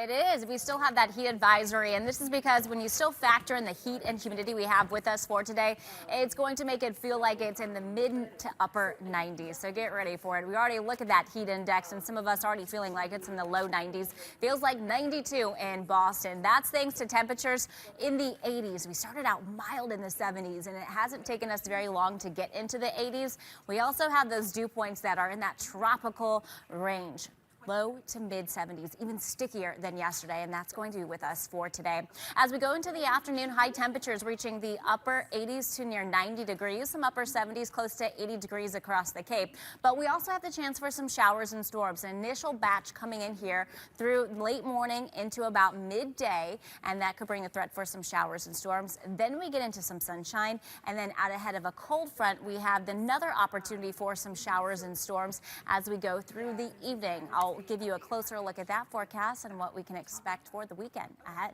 It is. We still have that heat advisory, and this is because when you still factor in the heat and humidity we have with us for today, it's going to make it feel like it's in the mid to upper 90s. So get ready for it. We already look at that heat index, and some of us already feeling like it's in the low 90s. Feels like 92 in Boston. That's thanks to temperatures in the 80s. We started out mild in the 70s, and it hasn't taken us very long to get into the 80s. We also have those dew points that are in that tropical range. Low to mid 70s, even stickier than yesterday, and that's going to be with us for today. As we go into the afternoon, high temperatures reaching the upper 80s to near 90 degrees, some upper 70s close to 80 degrees across the Cape. But we also have the chance for some showers and storms. An initial batch coming in here through late morning into about midday, and that could bring a threat for some showers and storms. Then we get into some sunshine, and then out ahead of a cold front, we have another opportunity for some showers and storms as we go through the evening. I'll give you a closer look at that forecast and what we can expect for the weekend ahead.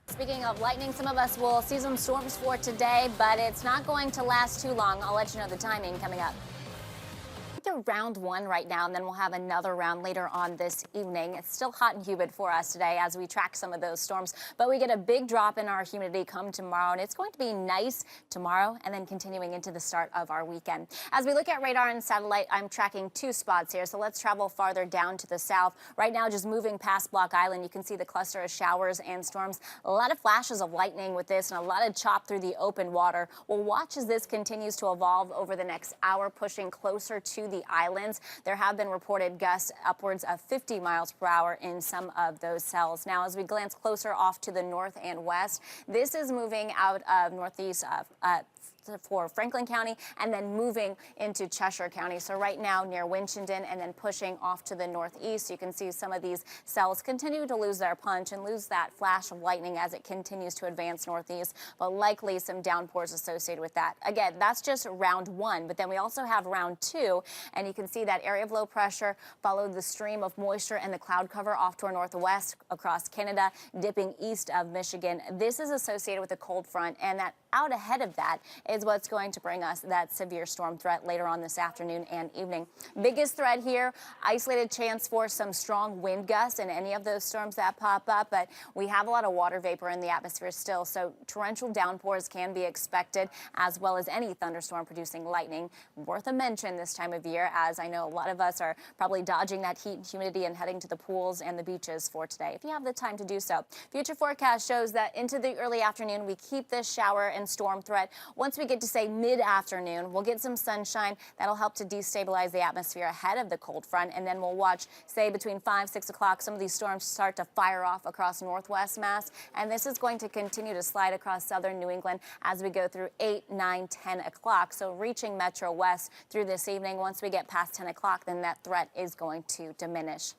Speaking of lightning, some of us will see some storms for today, but it's not going to last too long. I'll let you know the timing coming up. To round one right now, and then we'll have another round later on this evening. It's still hot and humid for us today as we track some of those storms, but we get a big drop in our humidity come tomorrow, and it's going to be nice tomorrow and then continuing into the start of our weekend. As we look at radar and satellite, I'm tracking two spots here, so let's travel farther down to the south. Right now, just moving past Block Island, you can see the cluster of showers and storms. A lot of flashes of lightning with this and a lot of chop through the open water. We'll watch as this continues to evolve over the next hour, pushing closer to the islands. There have been reported gusts upwards of 50 miles per hour in some of those cells. Now, as we glance closer off to the north and west, this is moving out of northeast for Franklin County and then moving into Cheshire County. So right now near Winchendon and then pushing off to the northeast, you can see some of these cells continue to lose their punch and lose that flash of lightning as it continues to advance northeast, but likely some downpours associated with that. Again, that's just round one, but then we also have round two, and you can see that area of low pressure followed the stream of moisture and the cloud cover off to our northwest across Canada, dipping east of Michigan. This is associated with a cold front, and that out ahead of that is what's going to bring us that severe storm threat later on this afternoon and evening. Biggest threat here, isolated chance for some strong wind gusts in any of those storms that pop up, but we have a lot of water vapor in the atmosphere still, so torrential downpours can be expected, as well as any thunderstorm producing lightning. Worth a mention this time of year, as I know a lot of us are probably dodging that heat and humidity and heading to the pools and the beaches for today, if you have the time to do so. Future forecast shows that into the early afternoon, we keep this shower and storm threat. Once we get to say mid-afternoon, we'll get some sunshine. That'll help to destabilize the atmosphere ahead of the cold front, and then we'll watch, say, between 5, 6 o'clock, some of these storms start to fire off across northwest Mass, and this is going to continue to slide across southern New England as we go through 8, 9, 10 o'clock. So reaching Metro West through this evening. Once we get past 10 o'clock, then that threat is going to diminish.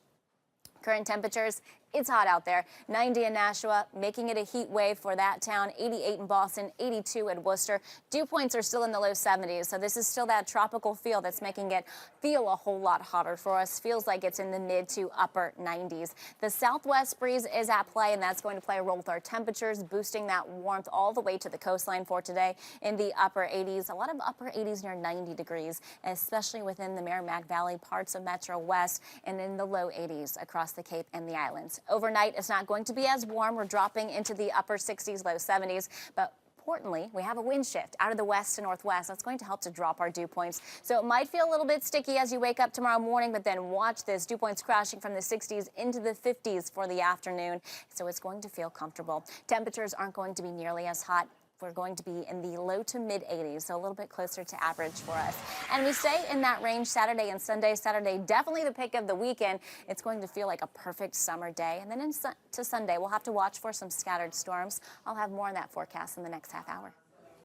Current temperatures, it's hot out there. 90 in Nashua, making it a heat wave for that town. 88 in Boston, 82 in Worcester. Dew points are still in the low 70s, so this is still that tropical feel that's making it feel a whole lot hotter for us. Feels like it's in the mid to upper 90s. The southwest breeze is at play, and that's going to play a role with our temperatures, boosting that warmth all the way to the coastline for today in the upper 80s. A lot of upper 80s near 90 degrees, especially within the Merrimack Valley, parts of Metro West, and in the low 80s across the Cape and the islands. Overnight, it's not going to be as warm. We're dropping into the upper 60s, low 70s, but importantly, we have a wind shift out of the west to northwest. That's going to help to drop our dew points. So it might feel a little bit sticky as you wake up tomorrow morning, but then watch this. Dew points crashing from the 60s into the 50s for the afternoon. So it's going to feel comfortable. Temperatures aren't going to be nearly as hot. We're going to be in the low to mid 80s, so a little bit closer to average for us. And we stay in that range Saturday and Sunday. Saturday, definitely the pick of the weekend. It's going to feel like a perfect summer day. And then to Sunday, we'll have to watch for some scattered storms. I'll have more on that forecast in the next half hour.